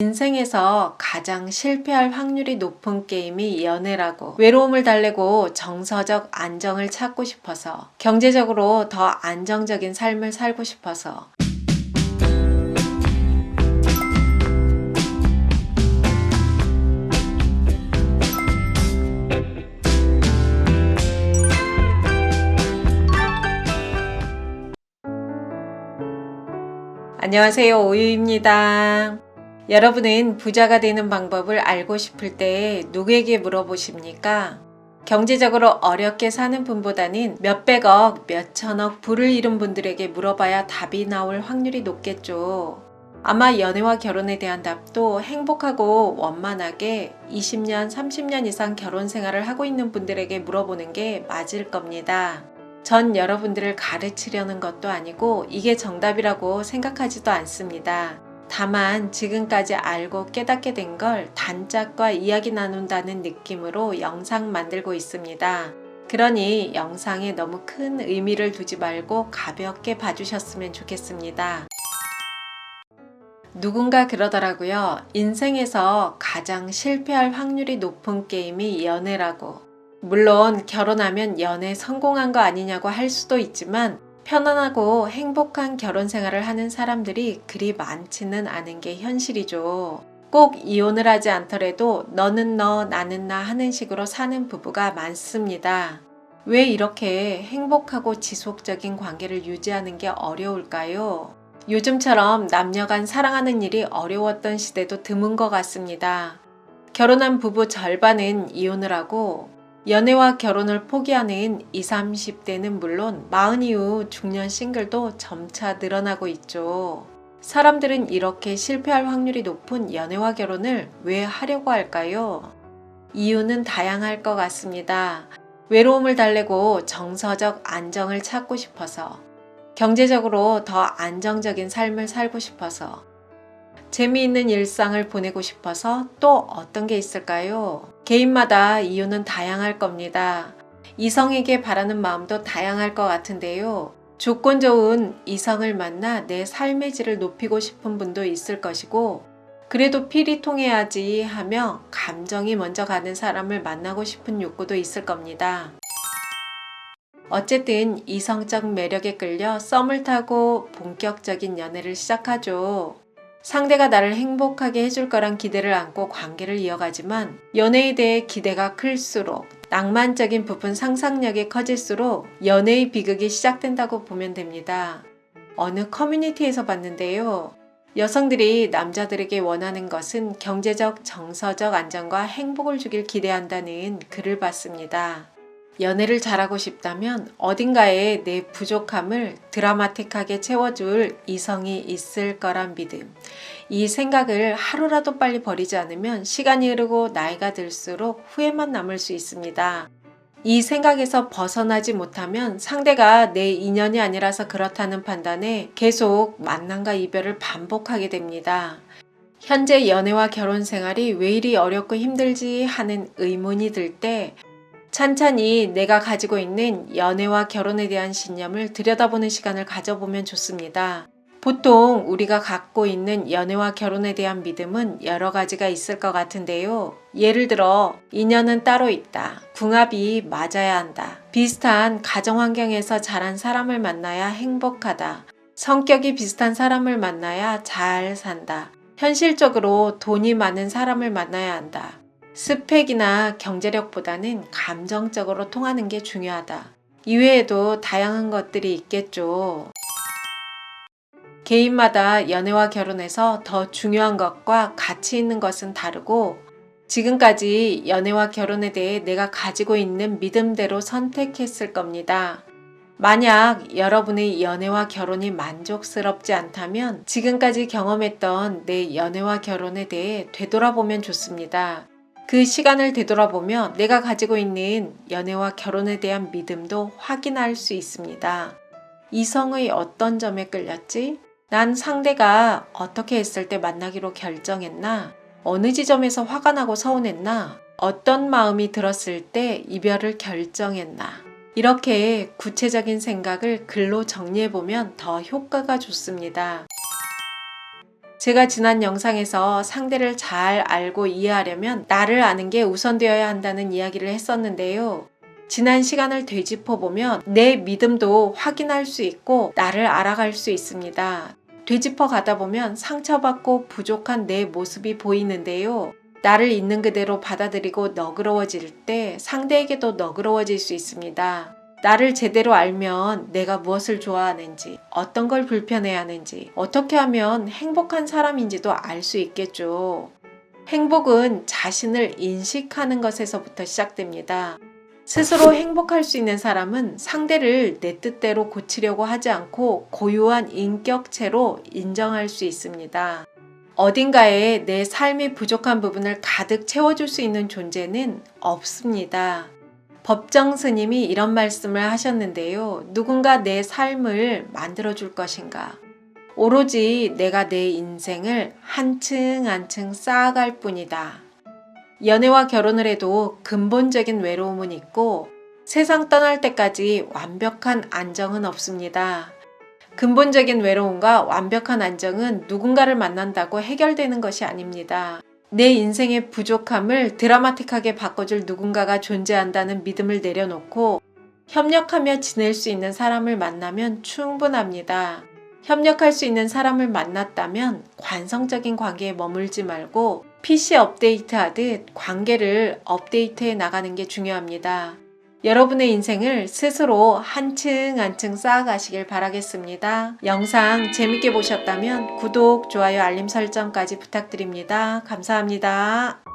인생에서 가장 실패할 확률이 높은 게임이 연애라고. 외로움을 달래고 정서적 안정을 찾고 싶어서, 경제적으로 더 안정적인 삶을 살고 싶어서. 안녕하세요, 오유입니다. 여러분은 부자가 되는 방법을 알고 싶을 때 누구에게 물어보십니까? 경제적으로 어렵게 사는 분보다는 몇백억, 몇천억 부를 이룬 분들에게 물어봐야 답이 나올 확률이 높겠죠. 아마 연애와 결혼에 대한 답도 행복하고 원만하게 20년, 30년 이상 결혼 생활을 하고 있는 분들에게 물어보는 게 맞을 겁니다. 전 여러분들을 가르치려는 것도 아니고 이게 정답이라고 생각하지도 않습니다. 다만 지금까지 알고 깨닫게 된 걸 단짝과 이야기 나눈다는 느낌으로 영상 만들고 있습니다. 그러니 영상에 너무 큰 의미를 두지 말고 가볍게 봐주셨으면 좋겠습니다. 누군가 그러더라고요. 인생에서 가장 실패할 확률이 높은 게임이 연애라고. 물론 결혼하면 연애 성공한 거 아니냐고 할 수도 있지만 편안하고 행복한 결혼 생활을 하는 사람들이 그리 많지는 않은 게 현실이죠. 꼭 이혼을 하지 않더라도 너는 너, 나는 나 하는 식으로 사는 부부가 많습니다. 왜 이렇게 행복하고 지속적인 관계를 유지하는 게 어려울까요? 요즘처럼 남녀 간 사랑하는 일이 어려웠던 시대도 드문 것 같습니다. 결혼한 부부 절반은 이혼을 하고 연애와 결혼을 포기하는 20, 30대는 물론 40 이후 중년 싱글도 점차 늘어나고 있죠. 사람들은 이렇게 실패할 확률이 높은 연애와 결혼을 왜 하려고 할까요? 이유는 다양할 것 같습니다. 외로움을 달래고 정서적 안정을 찾고 싶어서, 경제적으로 더 안정적인 삶을 살고 싶어서, 재미있는 일상을 보내고 싶어서, 또 어떤 게 있을까요? 개인마다 이유는 다양할 겁니다. 이성에게 바라는 마음도 다양할 것 같은데요. 조건 좋은 이성을 만나 내 삶의 질을 높이고 싶은 분도 있을 것이고, 그래도 필이 통해야지 하며 감정이 먼저 가는 사람을 만나고 싶은 욕구도 있을 겁니다. 어쨌든 이성적 매력에 끌려 썸을 타고 본격적인 연애를 시작하죠. 상대가 나를 행복하게 해줄 거란 기대를 안고 관계를 이어가지만 연애에 대해 기대가 클수록, 낭만적인 부분 상상력이 커질수록 연애의 비극이 시작된다고 보면 됩니다. 어느 커뮤니티에서 봤는데요. 여성들이 남자들에게 원하는 것은 경제적, 정서적 안정과 행복을 주길 기대한다는 글을 봤습니다. 연애를 잘하고 싶다면 어딘가에 내 부족함을 드라마틱하게 채워줄 이성이 있을 거란 믿음. 이 생각을 하루라도 빨리 버리지 않으면 시간이 흐르고 나이가 들수록 후회만 남을 수 있습니다. 이 생각에서 벗어나지 못하면 상대가 내 인연이 아니라서 그렇다는 판단에 계속 만남과 이별을 반복하게 됩니다. 현재 연애와 결혼 생활이 왜 이리 어렵고 힘들지 하는 의문이 들 때 찬찬히 내가 가지고 있는 연애와 결혼에 대한 신념을 들여다보는 시간을 가져보면 좋습니다. 보통 우리가 갖고 있는 연애와 결혼에 대한 믿음은 여러 가지가 있을 것 같은데요. 예를 들어 인연은 따로 있다. 궁합이 맞아야 한다. 비슷한 가정 환경에서 자란 사람을 만나야 행복하다. 성격이 비슷한 사람을 만나야 잘 산다. 현실적으로 돈이 많은 사람을 만나야 한다. 스펙이나 경제력보다는 감정적으로 통하는 게 중요하다. 이외에도 다양한 것들이 있겠죠. 개인마다 연애와 결혼에서 더 중요한 것과 가치 있는 것은 다르고, 지금까지 연애와 결혼에 대해 내가 가지고 있는 믿음대로 선택했을 겁니다. 만약 여러분의 연애와 결혼이 만족스럽지 않다면 지금까지 경험했던 내 연애와 결혼에 대해 되돌아보면 좋습니다. 그 시간을 되돌아보며 내가 가지고 있는 연애와 결혼에 대한 믿음도 확인할 수 있습니다. 이성의 어떤 점에 끌렸지? 난 상대가 어떻게 했을 때 만나기로 결정했나? 어느 지점에서 화가 나고 서운했나? 어떤 마음이 들었을 때 이별을 결정했나? 이렇게 구체적인 생각을 글로 정리해보면 더 효과가 좋습니다. 제가 지난 영상에서 상대를 잘 알고 이해하려면 나를 아는 게 우선되어야 한다는 이야기를 했었는데요. 지난 시간을 되짚어보면 내 믿음도 확인할 수 있고 나를 알아갈 수 있습니다. 되짚어 가다 보면 상처받고 부족한 내 모습이 보이는데요. 나를 있는 그대로 받아들이고 너그러워질 때 상대에게도 너그러워질 수 있습니다. 나를 제대로 알면 내가 무엇을 좋아하는지, 어떤 걸 불편해하는지, 어떻게 하면 행복한 사람인지도 알 수 있겠죠. 행복은 자신을 인식하는 것에서부터 시작됩니다. 스스로 행복할 수 있는 사람은 상대를 내 뜻대로 고치려고 하지 않고 고유한 인격체로 인정할 수 있습니다. 어딘가에 내 삶이 부족한 부분을 가득 채워줄 수 있는 존재는 없습니다. 법정 스님이 이런 말씀을 하셨는데요. 누군가 내 삶을 만들어줄 것인가? 오로지 내가 내 인생을 한층 한층 쌓아갈 뿐이다. 연애와 결혼을 해도 근본적인 외로움은 있고 세상 떠날 때까지 완벽한 안정은 없습니다. 근본적인 외로움과 완벽한 안정은 누군가를 만난다고 해결되는 것이 아닙니다. 내 인생의 부족함을 드라마틱하게 바꿔줄 누군가가 존재한다는 믿음을 내려놓고 협력하며 지낼 수 있는 사람을 만나면 충분합니다. 협력할 수 있는 사람을 만났다면 관성적인 관계에 머물지 말고 PC 업데이트하듯 관계를 업데이트해 나가는 게 중요합니다. 여러분의 인생을 스스로 한층 한층 쌓아가시길 바라겠습니다. 영상 재밌게 보셨다면 구독, 좋아요, 알림 설정까지 부탁드립니다. 감사합니다.